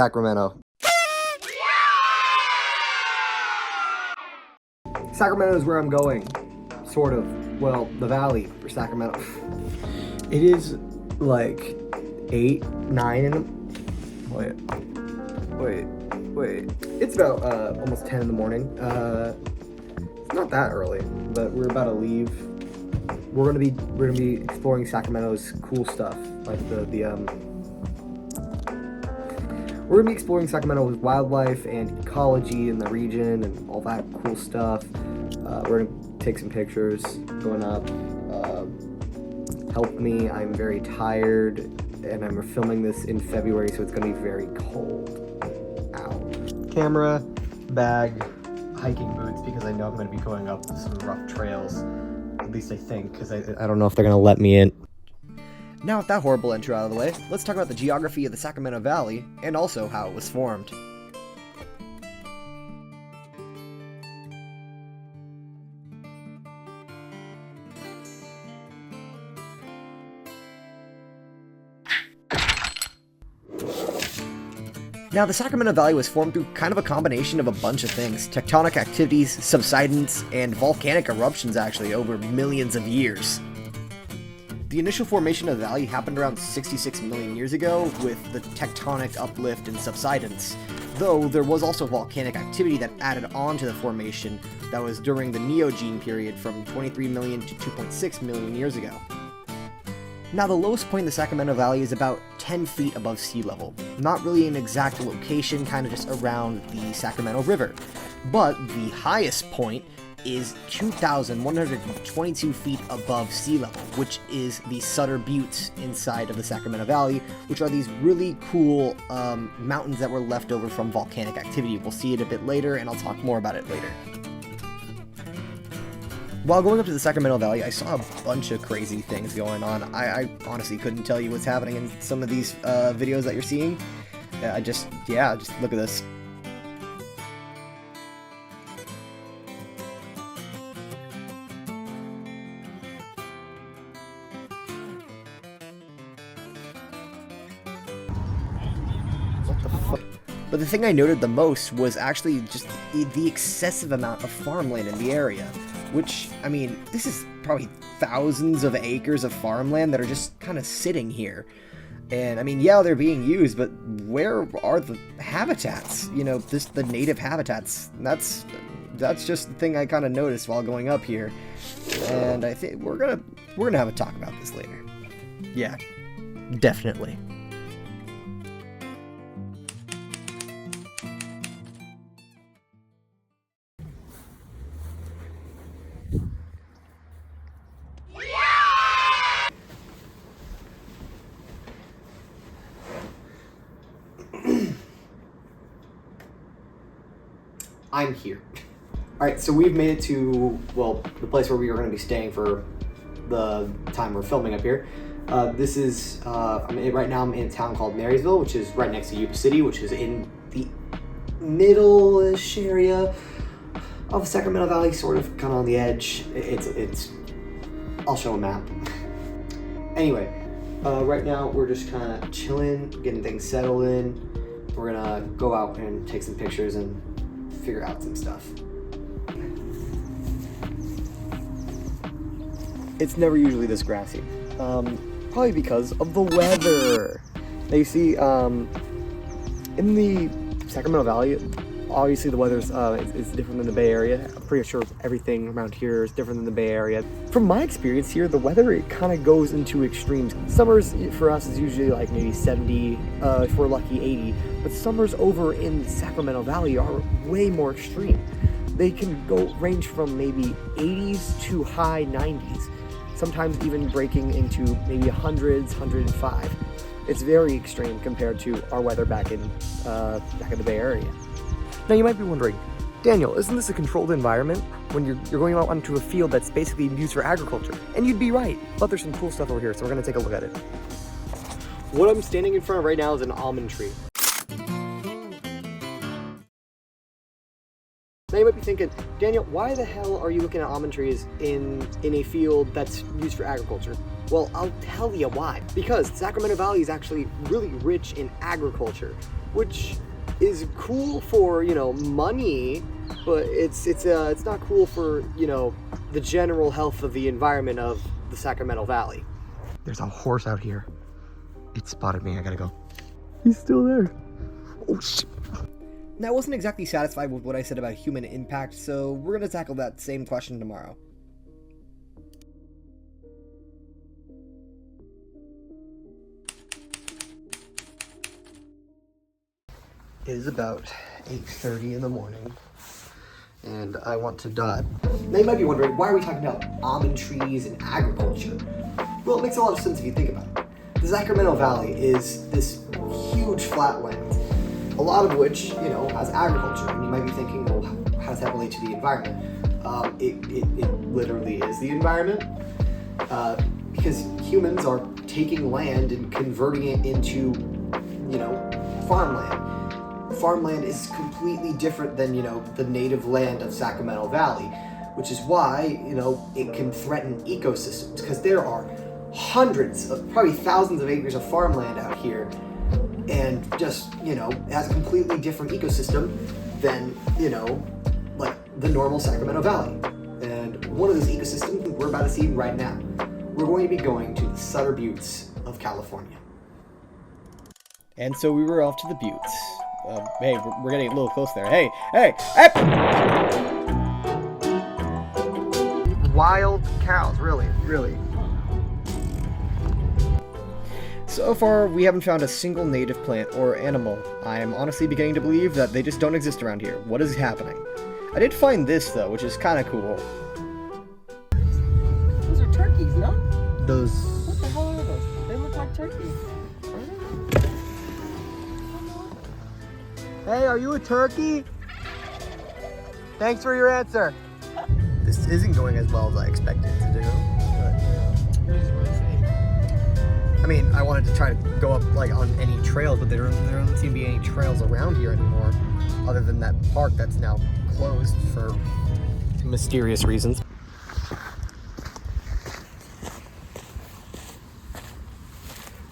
Sacramento. Sacramento is where I'm going. Sort of. Well, the valley for Sacramento. It is like 8, 9 in the... Wait. It's about almost 10 in the morning. It's not that early, but we're about to leave. We're gonna be exploring Sacramento's cool stuff, like we're gonna be exploring Sacramento's wildlife and ecology in the region and all that cool stuff. We're gonna take some pictures going up. Help me, I'm very tired, and I'm filming this in February, so it's gonna be very cold. Ow. Camera, bag, hiking boots, because I know I'm gonna be going up some rough trails. At least I think, because I don't know if they're gonna let me in. Now with that horrible intro out of the way, let's talk about the geography of the Sacramento Valley, and also how it was formed. Now, the Sacramento Valley was formed through kind of a combination of a bunch of things. Tectonic activities, subsidence, and volcanic eruptions actually over millions of years. The initial formation of the valley happened around 66 million years ago with the tectonic uplift and subsidence, though there was also volcanic activity that added on to the formation that was during the Neogene period from 23 million to 2.6 million years ago. Now, the lowest point in the Sacramento Valley is about 10 feet above sea level. Not really an exact location, kind of just around the Sacramento River. But the highest point is 2,122 feet above sea level, which is the Sutter Buttes inside of the Sacramento Valley, which are these really cool mountains that were left over from volcanic activity. We'll see it a bit later, and I'll talk more about it later. While going up to the Sacramento Valley, I saw a bunch of crazy things going on. I honestly couldn't tell you what's happening in some of these videos that you're seeing. Just look at this. What the fuck? But the thing I noted the most was actually just the excessive amount of farmland in the area. Which, I mean, this is probably thousands of acres of farmland that are just kind of sitting here. And, I mean, yeah, they're being used, but where are the habitats? You know, the native habitats. That's just the thing I kind of noticed while going up here. And I think we're gonna have a talk about this later. Yeah, definitely. I'm here. Alright, so we've made it to, well, the place where we are going to be staying for the time we're filming up here. This is, right now I'm in a town called Marysville, which is right next to Yuba City, which is in the middle-ish area of the Sacramento Valley, sort of kind of on the edge. I'll show a map. Anyway, right now we're just kind of chilling, getting things settled in. We're gonna go out and take some pictures and figure out some stuff. It's never usually this grassy. Probably because of the weather. Now you see, in the Sacramento Valley, obviously the weather's is different than the Bay Area. I'm pretty sure everything around here is different than the Bay Area. From my experience here, the weather, it kind of goes into extremes. Summers for us is usually like maybe 70, if we're lucky 80, but summers over in the Sacramento Valley are way more extreme. They can range from maybe 80s to high 90s, sometimes even breaking into maybe 100s, 105. It's very extreme compared to our weather back in the Bay Area. Now you might be wondering, Daniel, isn't this a controlled environment when you're going out onto a field that's basically used for agriculture? And you'd be right, but there's some cool stuff over here, so we're gonna take a look at it. What I'm standing in front of right now is an almond tree. Now you might be thinking, Daniel, why the hell are you looking at almond trees in a field that's used for agriculture? Well, I'll tell you why. Because Sacramento Valley is actually really rich in agriculture. which is cool for, you know, money, but it's not cool for, you know, the general health of the environment of the Sacramento Valley. There's a horse out here. It spotted me. I gotta go. He's still there. Oh shit. Now, I wasn't exactly satisfied with what I said about human impact, so we're gonna tackle that same question tomorrow. It is about 8:30 in the morning, and I want to die. Now you might be wondering, why are we talking about almond trees and agriculture? Well, it makes a lot of sense if you think about it. The Sacramento Valley is this huge flatland, a lot of which, you know, has agriculture. And you might be thinking, well, how does that relate to the environment? It literally is the environment, because humans are taking land and converting it into, you know, farmland. Farmland is completely different than, you know, the native land of Sacramento Valley, which is why, you know, it can threaten ecosystems, because there are hundreds of, probably thousands of acres of farmland out here, and just, you know, it has a completely different ecosystem than, you know, like the normal Sacramento Valley. And one of those ecosystems we're about to see right now. We're going to be going to the Sutter Buttes of California. And so we were off to the Buttes. Hey, we're getting a little close there. Hey! Wild cows, really. So far, we haven't found a single native plant or animal. I am honestly beginning to believe that they just don't exist around here. What is happening? I did find this, though, which is kind of cool. Those are turkeys, no? Those... What the hell are those? They look like turkeys. Hey, are you a turkey? Thanks for your answer. This isn't going as well as I expected it to do. I mean, I wanted to try to go up like on any trails, but there don't seem to be any trails around here anymore, other than that park that's now closed for mysterious reasons.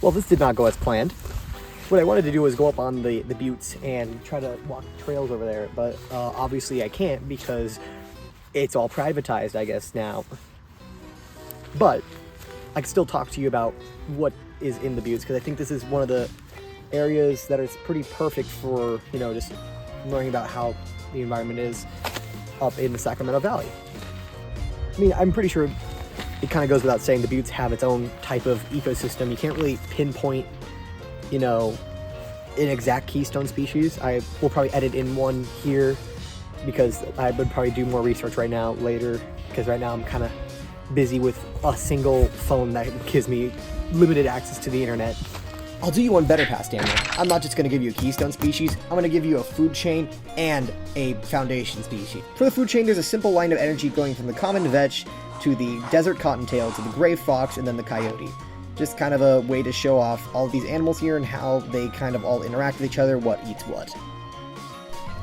Well, this did not go as planned. What I wanted to do was go up on the buttes and try to walk trails over there, but obviously I can't because it's all privatized, I guess, now. But I can still talk to you about what is in the buttes, because I think this is one of the areas that is pretty perfect for, you know, just learning about how the environment is up in the Sacramento Valley. I mean, I'm pretty sure it kind of goes without saying the buttes have its own type of ecosystem. You can't really pinpoint, you know, an exact keystone species. I will probably edit in one here because I would probably do more research right now later, because right now I'm kind of busy with a single phone that gives me limited access to the internet. I'll do you one better, past Daniel. I'm not just going to give you a keystone species, I'm going to give you a food chain and a foundation species. For the food chain, there's a simple line of energy going from the common vetch to the desert cottontail to the gray fox and then the coyote. Just kind of a way to show off all of these animals here and how they kind of all interact with each other, what eats what.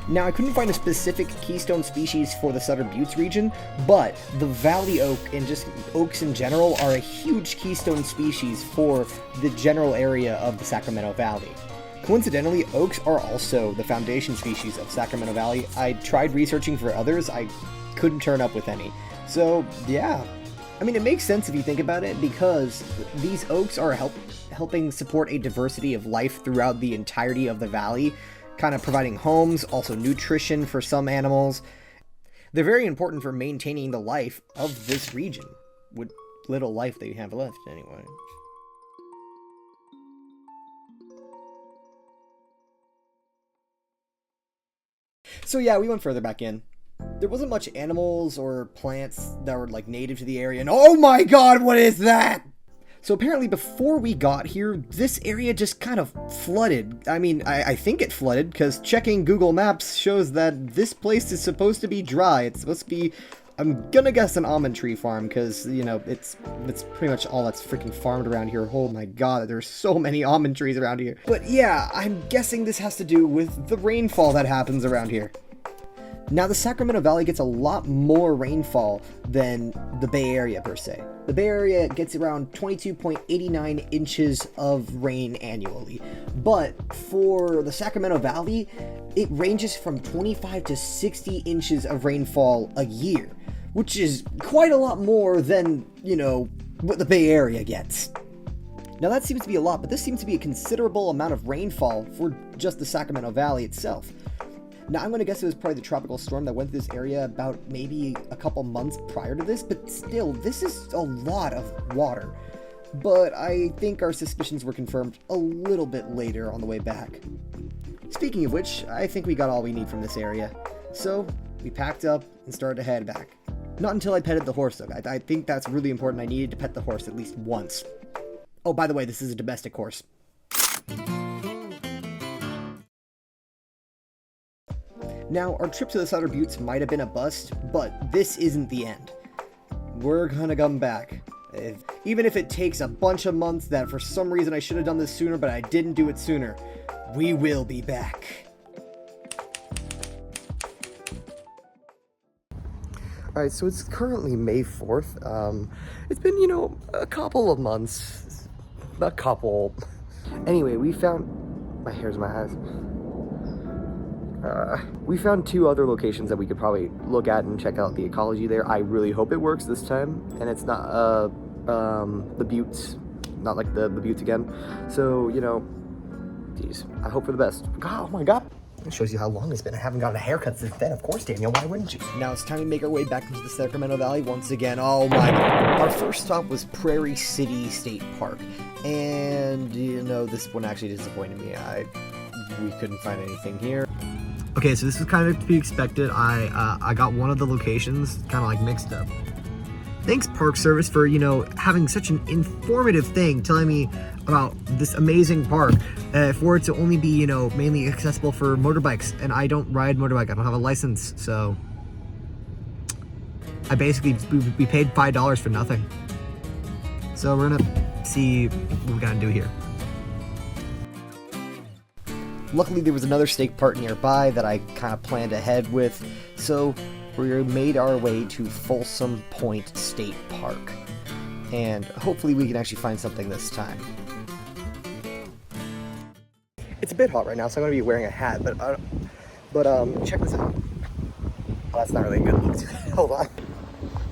Now, I couldn't find a specific keystone species for the Sutter Buttes region, but the valley oak and just oaks in general are a huge keystone species for the general area of the Sacramento Valley. Coincidentally, oaks are also the foundation species of Sacramento Valley. I tried researching for others, I couldn't turn up with any. So, yeah. I mean, it makes sense if you think about it, because these oaks are helping support a diversity of life throughout the entirety of the valley, kind of providing homes, also nutrition for some animals. They're very important for maintaining the life of this region, with little life they have left anyway. So yeah, we went further back in. There wasn't much animals or plants that were like native to the area, and oh my god, what is that? So apparently before we got here, this area just kind of flooded. I mean, I think it flooded, because checking Google Maps shows that this place is supposed to be dry. It's supposed to be, I'm gonna guess, an almond tree farm, because, you know, it's pretty much all that's freaking farmed around here. Oh my god, there's so many almond trees around here. But yeah, I'm guessing this has to do with the rainfall that happens around here. Now, the Sacramento Valley gets a lot more rainfall than the Bay Area per se. The Bay Area gets around 22.89 inches of rain annually, but for the Sacramento Valley, it ranges from 25 to 60 inches of rainfall a year, which is quite a lot more than, what the Bay Area gets. Now, that seems to be a lot, but this seems to be a considerable amount of rainfall for just the Sacramento Valley itself. Now, I'm going to guess it was probably the tropical storm that went through this area about maybe a couple months prior to this, but still, this is a lot of water. But I think our suspicions were confirmed a little bit later on the way back. Speaking of which, I think we got all we need from this area. So, we packed up and started to head back. Not until I petted the horse, though. I think that's really important. I needed to pet the horse at least once. Oh, by the way, this is a domestic horse. Now, our trip to the Sutter Buttes might have been a bust, but this isn't the end. We're gonna come back. Even if it takes a bunch of months that for some reason I should have done this sooner, but I didn't do it sooner, we will be back. Alright, so it's currently May 4th. It's been, a couple of months. A couple. Anyway, we found... My hair's in my eyes. We found 2 other locations that we could probably look at and check out the ecology there. I really hope it works this time, and it's not the buttes, not like the buttes again. So, geez, I hope for the best. God, oh my god. It shows you how long it's been. I haven't gotten a haircut since then, of course, Daniel. Why wouldn't you? Now it's time to make our way back into the Sacramento Valley once again. Oh my god. Our first stop was Prairie City State Park. And, this one actually disappointed me. We couldn't find anything here. Okay, so this was kind of to be expected. I got one of the locations kind of like mixed up. Thanks, Park Service, for, having such an informative thing, telling me about this amazing park, for it to only be, mainly accessible for motorbikes. And I don't ride motorbike. I don't have a license, so we paid $5 for nothing. So we're gonna see what we gotta do here. Luckily, there was another state park nearby that I kind of planned ahead with, so we made our way to Folsom Point State Park. And hopefully we can actually find something this time. It's a bit hot right now, so I'm going to be wearing a hat, but check this out. Oh, that's not really a good look. Hold on.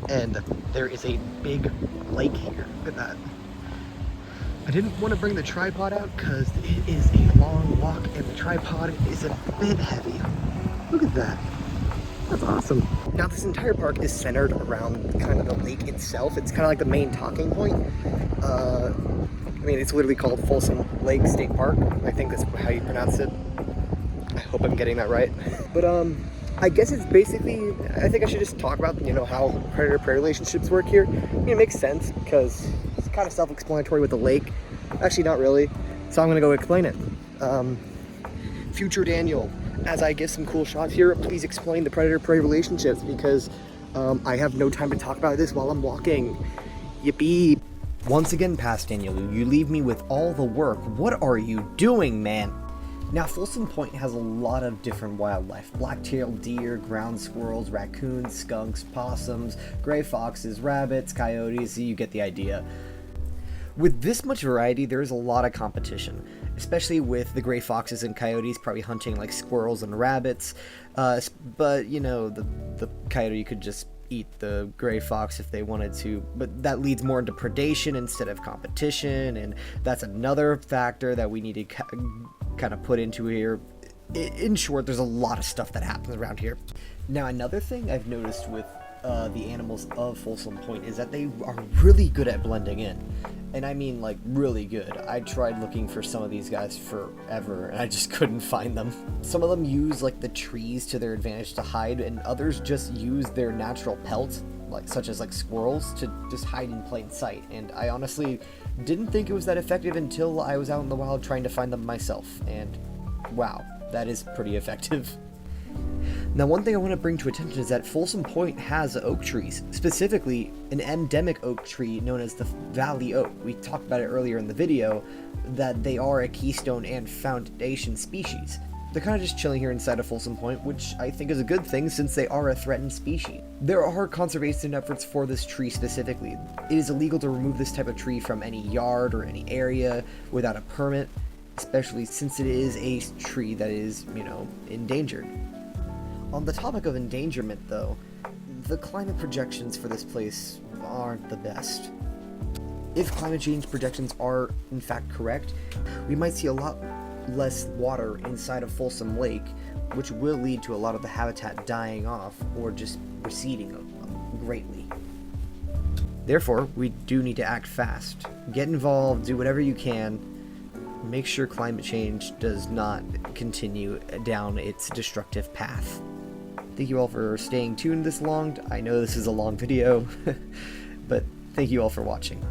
And there is a big lake here. Look at that. I didn't want to bring the tripod out because it is a long walk and the tripod is a bit heavy. Look at that. That's awesome. Now this entire park is centered around kind of the lake itself. It's kind of like the main talking point. It's literally called Folsom Lake State Park. I think that's how you pronounce it. I hope I'm getting that right. But I guess it's basically, I think I should just talk about, how predator-prey relationships work here. It makes sense because it's kind of self-explanatory with the lake. Actually, not really. So I'm gonna go explain it. Future Daniel, as I give some cool shots here, please explain the predator-prey relationships because I have no time to talk about this while I'm walking. Yippee. Once again, Past Daniel, you leave me with all the work. What are you doing, man? Now, Folsom Point has a lot of different wildlife. Black-tailed deer, ground squirrels, raccoons, skunks, possums, gray foxes, rabbits, coyotes, you get the idea. With this much variety, there is a lot of competition, especially with the gray foxes and coyotes probably hunting like squirrels and rabbits. But, the coyote could just eat the gray fox if they wanted to, but that leads more into predation instead of competition, and that's another factor that we need to kind of put into here. In short, there's a lot of stuff that happens around here. Now, another thing I've noticed with the animals of Folsom Point is that they are really good at blending in. And I mean, like, really good. I tried looking for some of these guys forever, and I just couldn't find them. Some of them use, like, the trees to their advantage to hide, and others just use their natural pelts, such as squirrels, to just hide in plain sight. And I honestly didn't think it was that effective until I was out in the wild trying to find them myself. And, wow, that is pretty effective. Now, one thing I want to bring to attention is that Folsom Point has oak trees, specifically an endemic oak tree known as the valley oak. We talked about it earlier in the video, that they are a keystone and foundation species. They're kind of just chilling here inside of Folsom Point, which I think is a good thing since they are a threatened species. There are conservation efforts for this tree specifically. It is illegal to remove this type of tree from any yard or any area without a permit, especially since it is a tree that is, endangered. On the topic of endangerment, though, the climate projections for this place aren't the best. If climate change projections are in fact correct, we might see a lot less water inside of Folsom Lake, which will lead to a lot of the habitat dying off or just receding greatly. Therefore, we do need to act fast. Get involved, do whatever you can, make sure climate change does not continue down its destructive path. Thank you all for staying tuned this long. I know this is a long video, but thank you all for watching.